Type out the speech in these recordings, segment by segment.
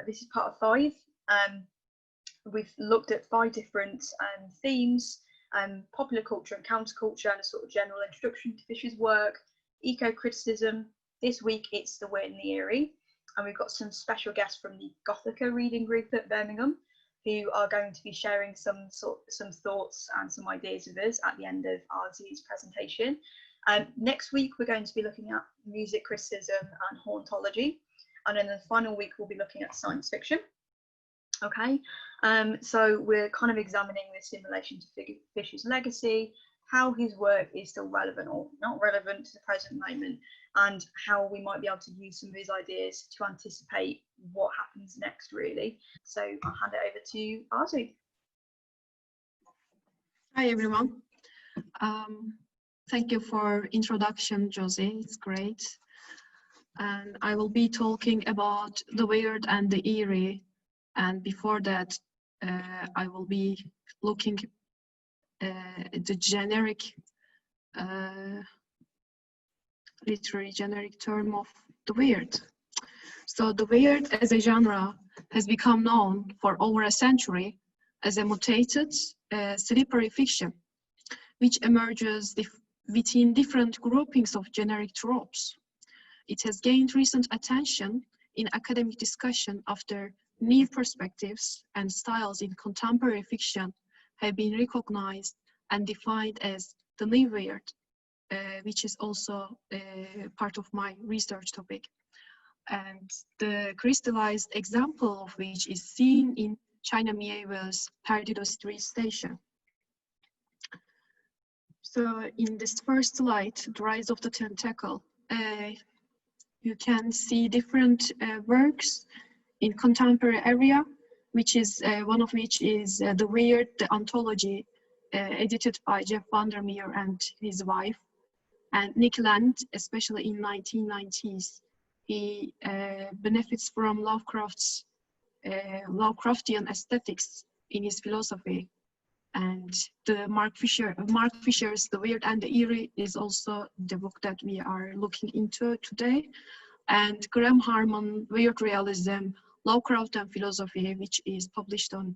This is part of 5. We've looked at 5 different themes: popular culture and counterculture, and a sort of general introduction to Fisher's work, eco-criticism. This week it's the Weird and the Eerie, and we've got some special guests from the Gothica reading group at Birmingham, who are going to be sharing some thoughts and some ideas with us at the end of Arzu's presentation. Next week we're going to be looking at music criticism and hauntology, and then the final week we'll be looking at science fiction. Okay, so we're kind of examining this in relation to Fisher's legacy, how his work is still relevant or not relevant to the present moment, and how we might be able to use some of his ideas to anticipate what happens next, really. So I'll hand it over to Arzu. Hi everyone. Thank you for introduction, Josie. It's great. And I will be talking about the weird and the eerie. And before that, I will be looking at the generic, literary generic term of the weird. So the weird as a genre has become known for over a century as a mutated, slippery fiction, which emerges within different groupings of generic tropes. It has gained recent attention in academic discussion after new perspectives and styles in contemporary fiction have been recognized and defined as the new weird, which is also part of my research topic. And the crystallized example of which is seen in China Miéville's Perdido Street Station. So in this first slide, The Rise of the Tentacle, you can see different works in contemporary area, which is one of which is The Weird, the anthology, edited by Jeff Vandermeer and his wife. And Nick Land, especially in 1990s, he benefits from Lovecraft's Lovecraftian aesthetics in his philosophy. And the Mark Fisher's The Weird and the Eerie is also the book that we are looking into today. And Graham Harman, Weird Realism, Lovecraft and Philosophy, which is published on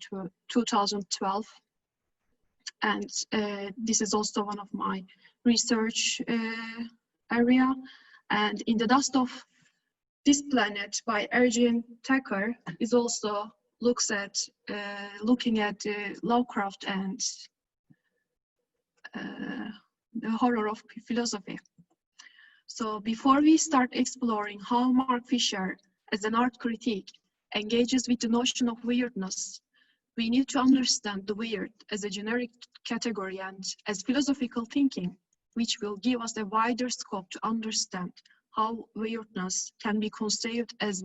2012. And this is also one of my research area. And In the Dust of This Planet by Ergin Tucker is also looking at Lovecraft and the horror of philosophy. So before we start exploring how Mark Fisher, as an art critic, engages with the notion of weirdness, we need to understand the weird as a generic category and as philosophical thinking, which will give us a wider scope to understand how weirdness can be conceived as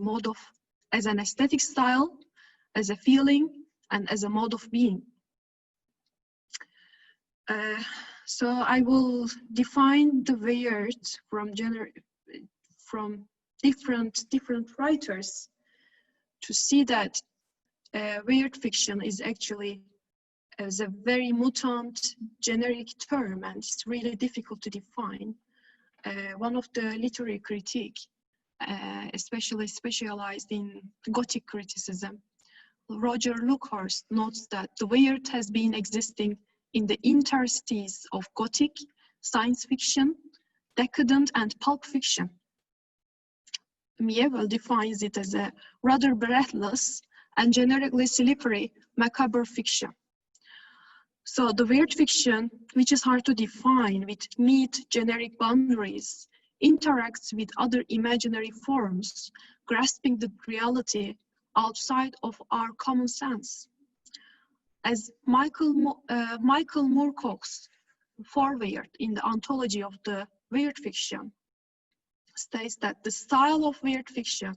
an aesthetic style, as a feeling, and as a mode of being. So I will define the weird from different writers to see that weird fiction is actually as a very mutant generic term, and it's really difficult to define. One of the literary critics, especially specialized in Gothic criticism, Roger Luckhurst, notes that the weird has been existing in the interstices of Gothic, science fiction, decadent, and pulp fiction. Miéville defines it as a rather breathless and generically slippery macabre fiction. So the weird fiction, which is hard to define with neat generic boundaries, interacts with other imaginary forms, grasping the reality outside of our common sense. As Michael Moorcock's foreword in the anthology of the weird fiction states that the style of weird fiction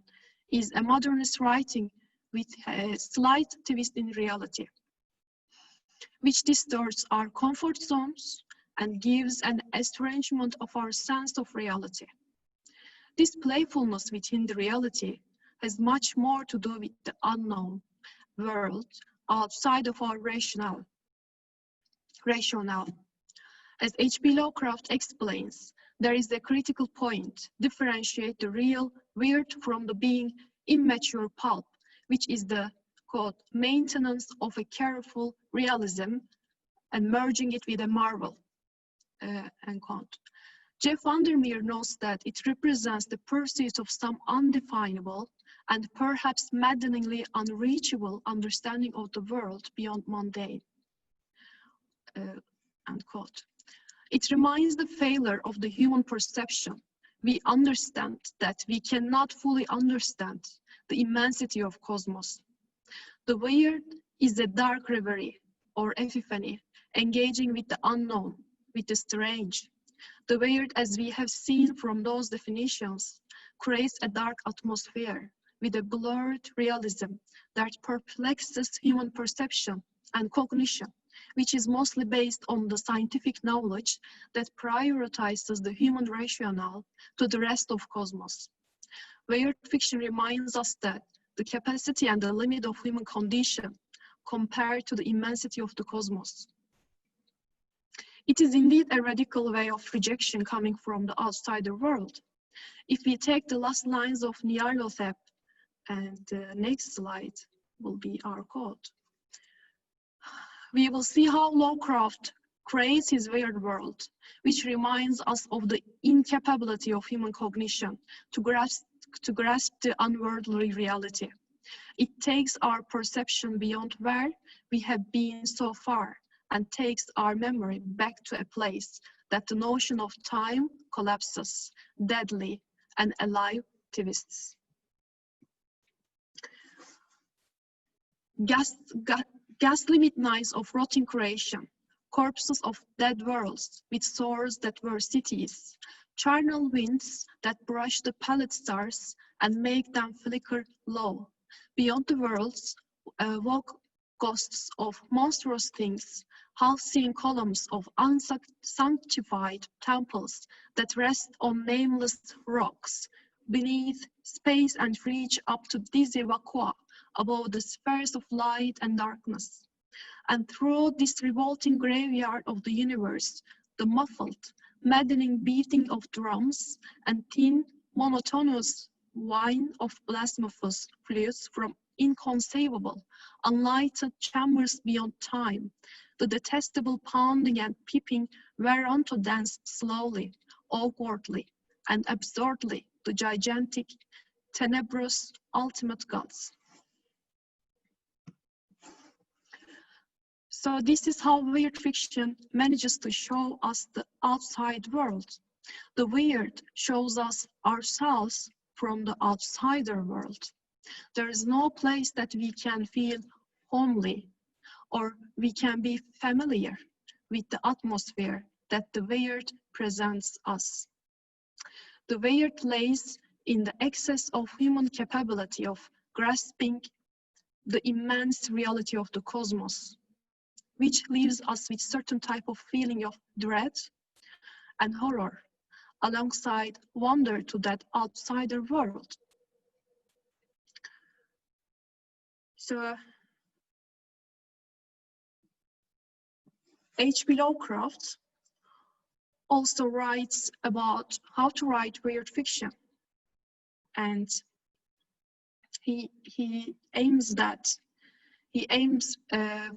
is a modernist writing with a slight twist in reality, which distorts our comfort zones and gives an estrangement of our sense of reality. This playfulness within the reality has much more to do with the unknown world outside of our rationale. As H.P. Lovecraft explains, there is a critical point: differentiate the real weird from the being immature pulp, which is the, quote, maintenance of a careful realism and merging it with a marvel, end quote. Jeff Vandermeer notes that it represents the pursuit of some undefinable and perhaps maddeningly unreachable understanding of the world beyond mundane, end quote. It reminds the failure of the human perception. We understand that we cannot fully understand the immensity of cosmos. The weird is a dark reverie or epiphany, engaging with the unknown, with the strange. The weird, as we have seen from those definitions, creates a dark atmosphere with a blurred realism that perplexes human perception and cognition, which is mostly based on the scientific knowledge that prioritizes the human rationale to the rest of cosmos. Weird fiction reminds us that the capacity and the limit of human condition compared to the immensity of the cosmos. It is indeed a radical way of rejection coming from the outsider world. If we take the last lines of Nyarlathotep, and the next slide will be our quote, we will see how Lovecraft creates his weird world, which reminds us of the incapability of human cognition to grasp the unworldly reality. It takes our perception beyond where we have been so far and takes our memory back to a place that the notion of time collapses, deadly and alive twists. Ghastly midnights of rotting creation, corpses of dead worlds with swords that were cities, charnel winds that brush the pallid stars and make them flicker low. Beyond the worlds walk ghosts of monstrous things, half-seen columns of unsanctified temples that rest on nameless rocks, beneath space and reach up to dizzy vacua above the spheres of light and darkness. And through this revolting graveyard of the universe, the muffled, maddening beating of drums and thin, monotonous whine of blasphemous flutes from inconceivable, unlighted chambers beyond time, the detestable pounding and peeping whereon to dance slowly, awkwardly, and absurdly the gigantic, tenebrous, ultimate gods. So this is how weird fiction manages to show us the outside world. The weird shows us ourselves from the outsider world. There is no place that we can feel homely or we can be familiar with the atmosphere that the weird presents us. The weird lays in the excess of human capability of grasping the immense reality of the cosmos, which leaves us with certain type of feeling of dread and horror, alongside wonder to that outsider world. So, H.P. Lovecraft also writes about how to write weird fiction, and he aims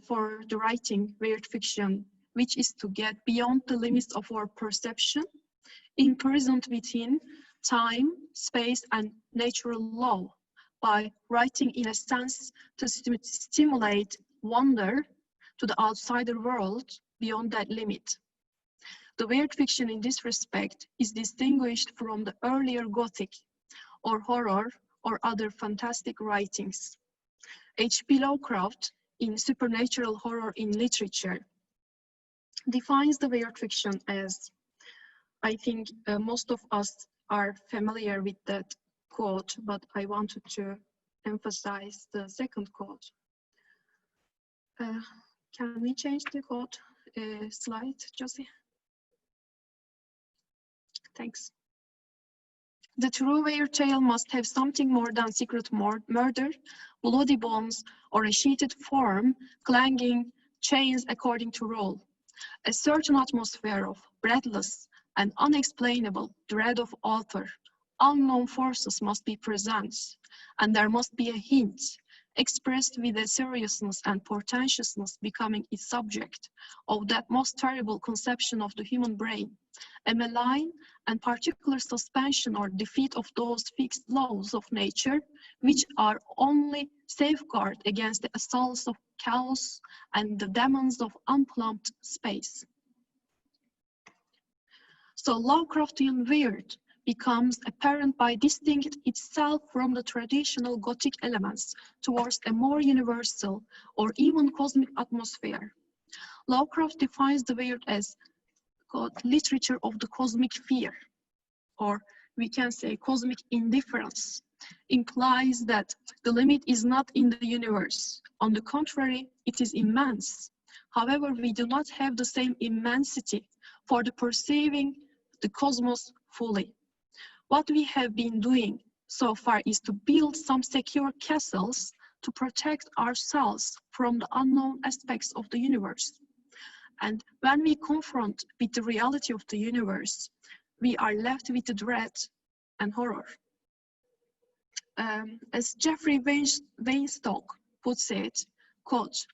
for the writing weird fiction, which is to get beyond the limits of our perception, imprisoned within time, space, and natural law, by writing in a sense to stimulate wonder to the outsider world beyond that limit. The weird fiction in this respect is distinguished from the earlier Gothic or horror or other fantastic writings. H.P. Lovecraft, in Supernatural Horror in Literature, defines the weird fiction as, I think most of us are familiar with that quote, but I wanted to emphasize the second quote. Can we change the quote slide, Josie? Thanks. The true weird tale must have something more than secret murder, bloody bones, or a sheeted form, clanging chains according to rule. A certain atmosphere of breathless and unexplainable dread of author, unknown forces must be present, and there must be a hint, expressed with a seriousness and portentousness becoming its subject, of that most terrible conception of the human brain, a malign and particular suspension or defeat of those fixed laws of nature, which are only safeguard against the assaults of chaos and the demons of unplumbed space. So Lovecraftian weird becomes apparent by distincting itself from the traditional Gothic elements towards a more universal or even cosmic atmosphere. Lovecraft defines the weird as literature of the cosmic fear, or we can say cosmic indifference, implies that the limit is not in the universe. On the contrary, it is immense. However, we do not have the same immensity for the perceiving the cosmos fully. What we have been doing so far is to build some secure castles to protect ourselves from the unknown aspects of the universe. And when we confront with the reality of the universe, we are left with the dread and horror. As Jeffrey Weinstock puts it, quote,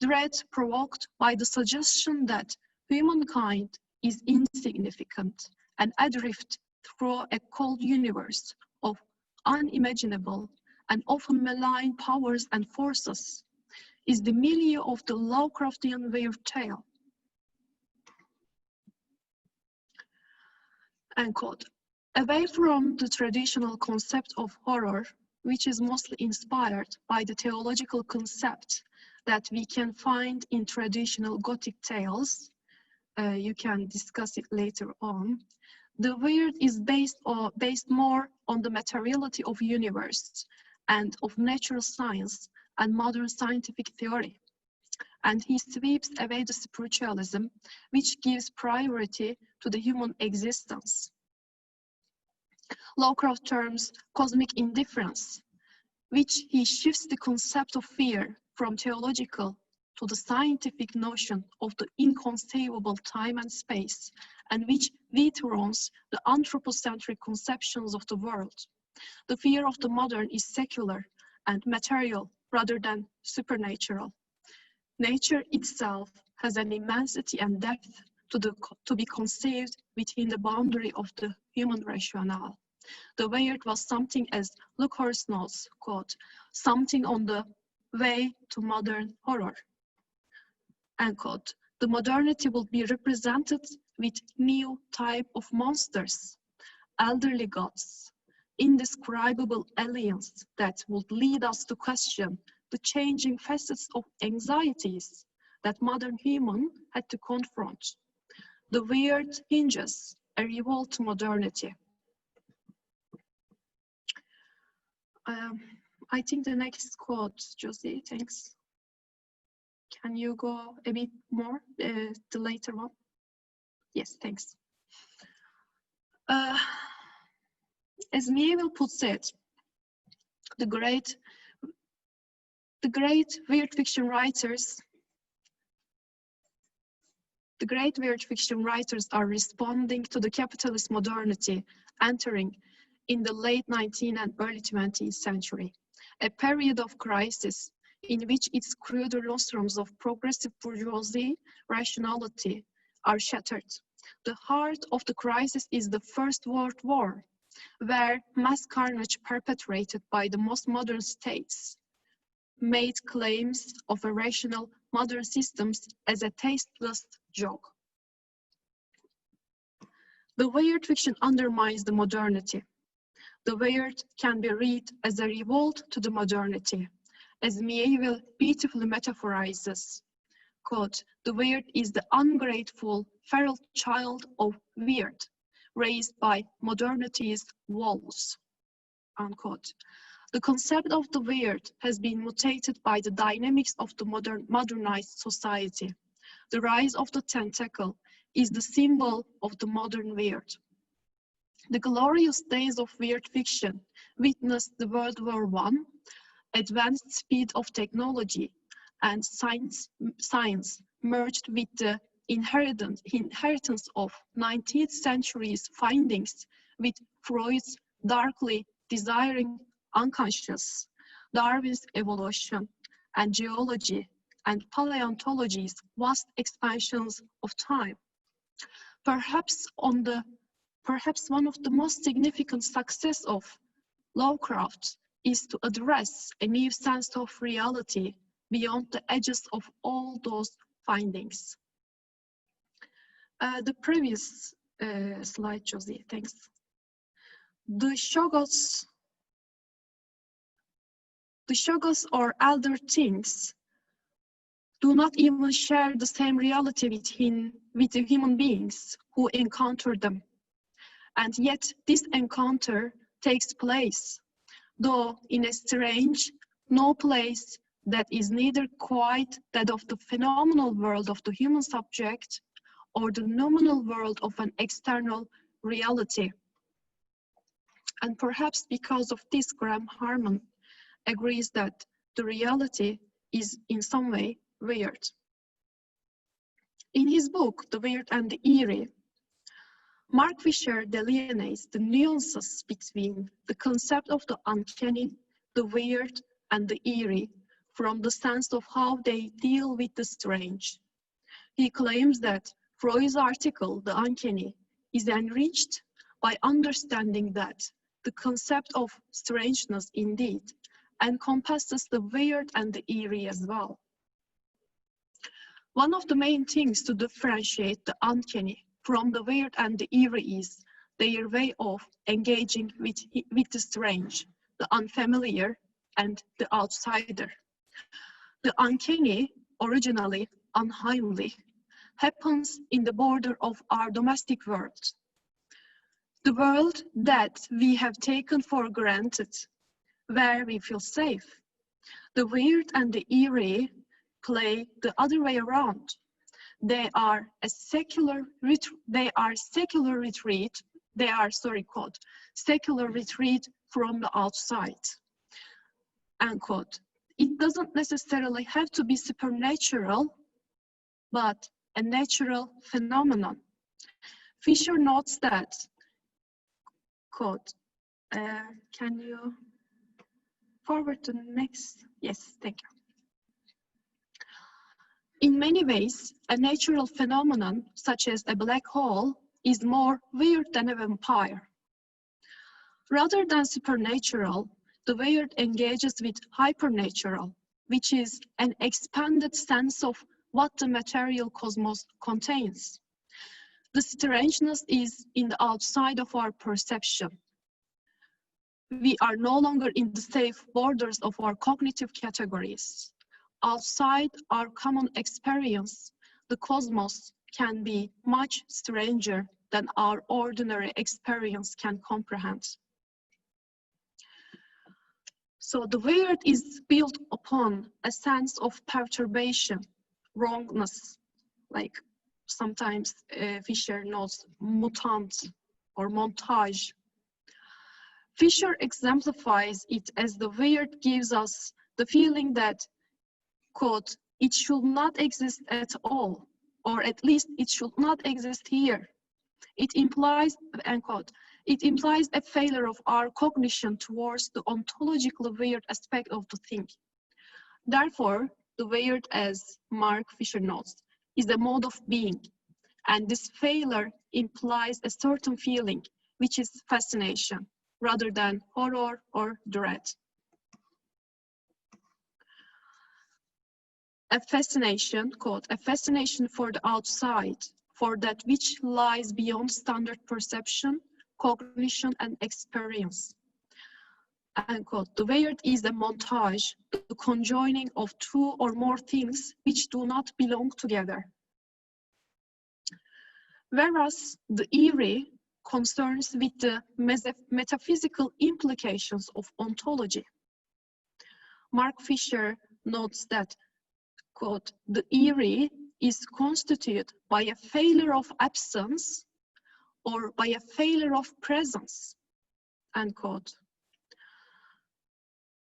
dread provoked by the suggestion that humankind is insignificant and adrift through a cold universe of unimaginable and often malign powers and forces is the milieu of the Lovecraftian weird tale. End quote. Away from the traditional concept of horror, which is mostly inspired by the theological concept that we can find in traditional Gothic tales, you can discuss it later on. The weird is based more on the materiality of universe and of natural science and modern scientific theory. And he sweeps away the spiritualism, which gives priority to the human existence. Lovecraft terms cosmic indifference, which he shifts the concept of fear from theological to the scientific notion of the inconceivable time and space, and which dethrones the anthropocentric conceptions of the world. The fear of the modern is secular and material rather than supernatural. Nature itself has an immensity and depth to be conceived within the boundary of the human rationale. The weird was something, as Luckhurst notes, quote, something on the way to modern horror. End quote. The modernity will be represented with new type of monsters, elderly gods, indescribable aliens that would lead us to question the changing facets of anxieties that modern human had to confront. The weird hinges a revolt to modernity. I think the next quote, Josie, thanks. Can you go a bit more, the later one? Yes, thanks. As Mieville puts it, the great weird fiction writers are responding to the capitalist modernity entering in the late 19th and early 20th century, a period of crisis in which its cruder nostrums of progressive bourgeoisie rationality are shattered. The heart of the crisis is the First World War, where mass carnage perpetrated by the most modern states made claims of a rational modern systems as a tasteless joke. The weird fiction undermines the modernity. The weird can be read as a revolt to the modernity, as Mieville beautifully metaphorizes. Quote, the weird is the ungrateful, feral child of weird, raised by modernity's walls. Unquote. The concept of the weird has been mutated by the dynamics of the modernized society. The rise of the tentacle is the symbol of the modern weird. The glorious days of weird fiction witnessed the World War I, advanced speed of technology, and science merged with the inheritance of 19th century's findings with Freud's darkly desiring unconscious, Darwin's evolution, and geology and paleontology's vast expansions of time. Perhaps one of the most significant success of Lovecraft is to address a new sense of reality beyond the edges of all those findings. The previous slide, Josie, thanks. The Shoggoths or elder things do not even share the same reality with the human beings who encounter them. And yet this encounter takes place, though in a strange, no place that is neither quite that of the phenomenal world of the human subject or the nominal world of an external reality. And perhaps because of this, Graham Harman agrees that the reality is in some way weird. In his book, The Weird and the Eerie, Mark Fisher delineates the nuances between the concept of the uncanny, the weird, and the eerie from the sense of how they deal with the strange. He claims that Freud's article, The Uncanny, is enriched by understanding that the concept of strangeness indeed encompasses the weird and the eerie as well. One of the main things to differentiate the uncanny from the weird and the eerie is their way of engaging with the strange, the unfamiliar, and the outsider. The uncanny, originally unheimly, happens in the border of our domestic world. The world that we have taken for granted, where we feel safe. The weird and the eerie play the other way around. They are secular retreat from the outside. End quote. It doesn't necessarily have to be supernatural, but a natural phenomenon. Fisher notes that, quote, can you forward to the next? Yes, thank you. In many ways, a natural phenomenon, such as a black hole, is more weird than a vampire. Rather than supernatural, the weird engages with hypernatural, which is an expanded sense of what the material cosmos contains. The strangeness is in the outside of our perception. We are no longer in the safe borders of our cognitive categories. Outside our common experience, the cosmos can be much stranger than our ordinary experience can comprehend. So the weird is built upon a sense of perturbation, wrongness, like sometimes Fisher notes mutant or montage. Fisher exemplifies it as the weird gives us the feeling that, quote, it should not exist at all, or at least it should not exist here. It implies, end quote, it implies a failure of our cognition towards the ontologically weird aspect of the thing. Therefore, the weird, as Mark Fisher notes, is a mode of being, and this failure implies a certain feeling, which is fascination, rather than horror or dread. A fascination, quote, a fascination for the outside, for that which lies beyond standard perception, cognition, and experience. And quote, the weird is a montage, the conjoining of two or more things which do not belong together. Whereas the eerie concerns with the metaphysical implications of ontology. Mark Fisher notes that, quote, the eerie is constituted by a failure of absence or by a failure of presence, end quote.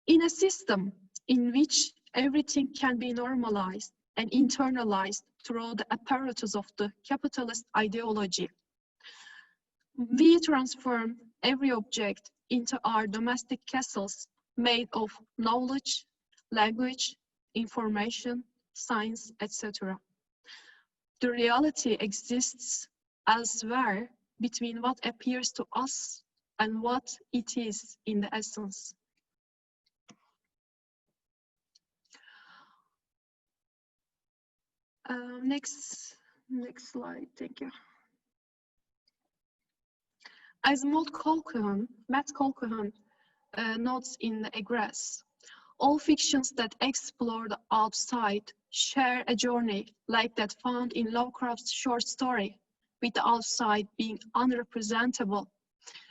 In a system in which everything can be normalized and internalized through the apparatus of the capitalist ideology, we transform every object into our domestic castles made of knowledge, language, information, science, etc. The reality exists elsewhere between what appears to us and what it is in the essence. Next slide, thank you. As Matt Colquhoun notes in Egress, all fictions that explore the outside share a journey like that found in Lovecraft's short story, with the outside being unrepresentable.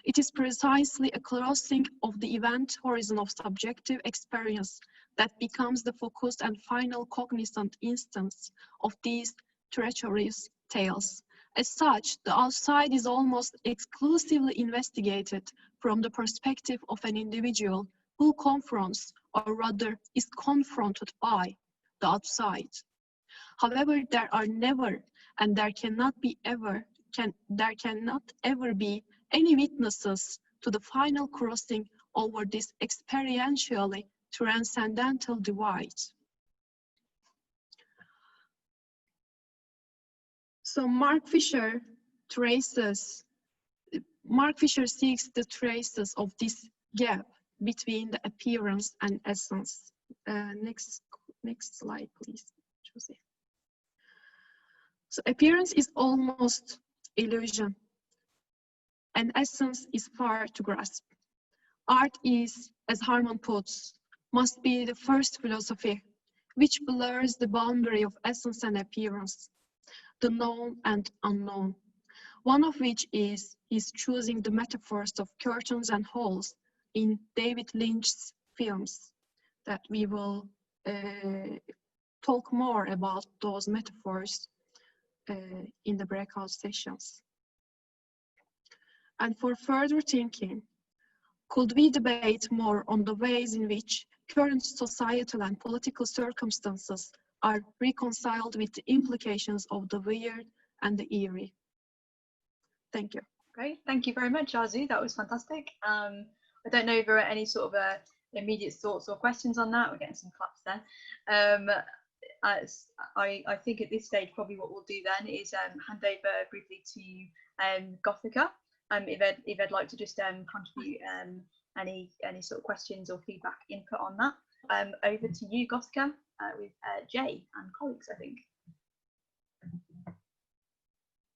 It is precisely a crossing of the event horizon of subjective experience that becomes the focused and final cognizant instance of these treacherous tales. As such, the outside is almost exclusively investigated from the perspective of an individual who confronts, or rather is confronted by, the outside. However, there are never, and there cannot ever be any witnesses to the final crossing over this experientially transcendental divide. So Mark Fisher seeks the traces of this gap between the appearance and essence. Next slide, please, Josie. So appearance is almost illusion, and essence is far to grasp. Art is, as Harman puts, must be the first philosophy, which blurs the boundary of essence and appearance, the known and unknown, one of which is choosing the metaphors of curtains and halls in David Lynch's films, that we will talk more about those metaphors in the breakout sessions. And for further thinking, could we debate more on the ways in which current societal and political circumstances are reconciled with the implications of the weird and the eerie? Thank you. Great, thank you very much, Arzu. That was fantastic. I don't know if there are any sort of immediate thoughts or questions on that. We're getting some claps there. I think at this stage, probably what we'll do then is hand over briefly to Gothica. If I'd like to just contribute any sort of questions or feedback input on that. Over to you, Gothica, with Jay and colleagues, I think.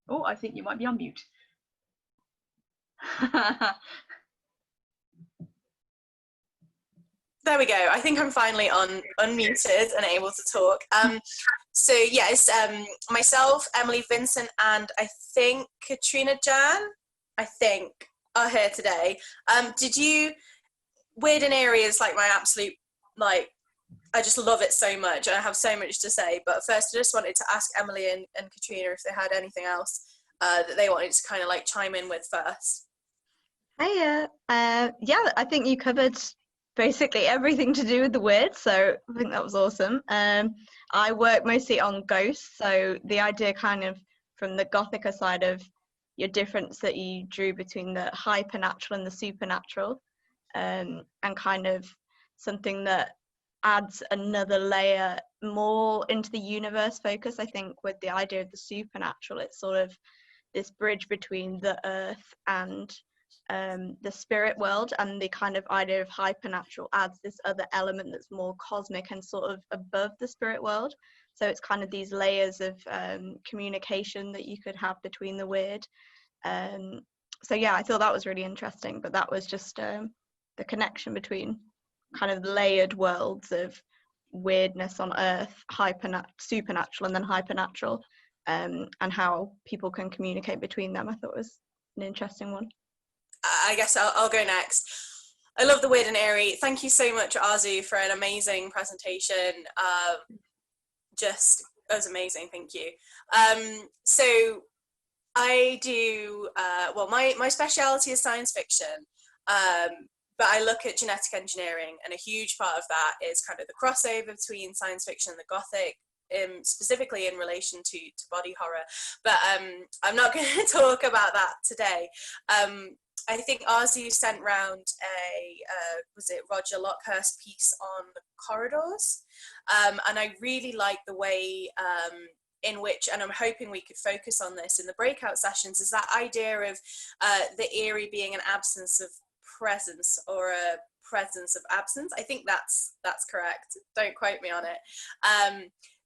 Oh, I think you might be on mute. There we go. I think I'm finally unmuted and able to talk. So yes, myself, Emily, Vincent, and I think Katrina Jan, are here today. Weird and Eerie is like my absolute, I just love it so much and I have so much to say. But first I just wanted to ask Emily and Katrina if they had anything else that they wanted to kind of chime in with first. Hiya. Yeah, I think you covered basically everything to do with the weird, so I think that was awesome. I work mostly on ghosts, so the idea kind of from the Gothica side of your difference that you drew between the hypernatural and the supernatural, and kind of something that adds another layer more into the universe focus. I think with the idea of the supernatural, it's sort of this bridge between the earth and the spirit world, and the kind of idea of hypernatural adds this other element that's more cosmic and sort of above the spirit world. So it's kind of these layers of communication that you could have between the weird. So yeah, I thought that was really interesting, but that was just the connection between kind of layered worlds of weirdness on earth, supernatural, and then hypernatural, and how people can communicate between them. I thought was an interesting one. I guess I'll go next. I love the Weird and Eerie. Thank you so much, Arzu, for an amazing presentation. It was amazing, thank you. So I do, well, my speciality is science fiction, but I look at genetic engineering, and a huge part of that is kind of the crossover between science fiction and the Gothic, specifically in relation to body horror. But I'm not going to talk about that today. I think Arzu sent round a, was it Roger Lockhurst piece on the corridors? And I really like the way in which, and I'm hoping we could focus on this in the breakout sessions, is that idea of the eerie being an absence of presence or a presence of absence. I think that's correct. Don't quote me on it.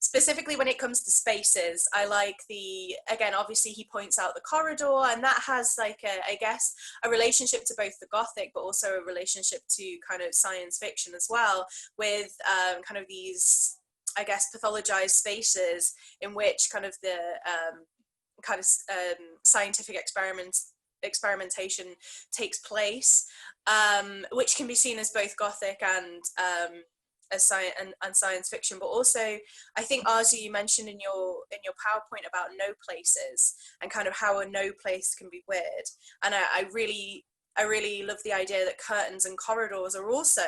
Specifically when it comes to spaces, I like again, obviously he points out the corridor, and that has like I guess a relationship to both the Gothic, but also a relationship to kind of science fiction as well, with kind of these, I guess, pathologized spaces in which kind of the kind of scientific experimentation takes place, which can be seen as both Gothic and as science fiction. But also, I think Arzu, you mentioned in your PowerPoint about no places and kind of how a no place can be weird, and I really love the idea that curtains and corridors are also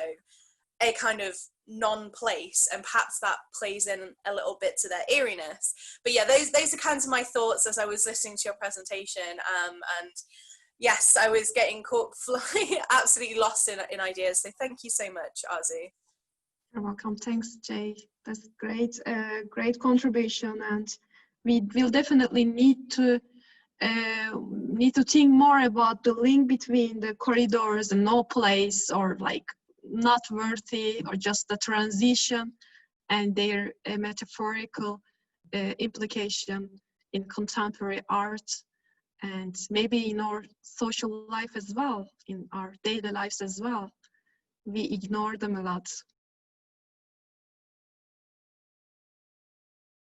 a kind of non-place, and perhaps that plays in a little bit to their eeriness. But yeah, those are kinds of my thoughts as I was listening to your presentation, and yes, I was getting caught absolutely lost in ideas, so thank you so much, Arzu. You're welcome. Thanks, Jay. That's great, great contribution, and we will definitely need to think more about the link between the corridors and no place, or like not worthy, or just the transition, and their metaphorical implication in contemporary art, and maybe in our social life as well, in our daily lives as well. We ignore them a lot.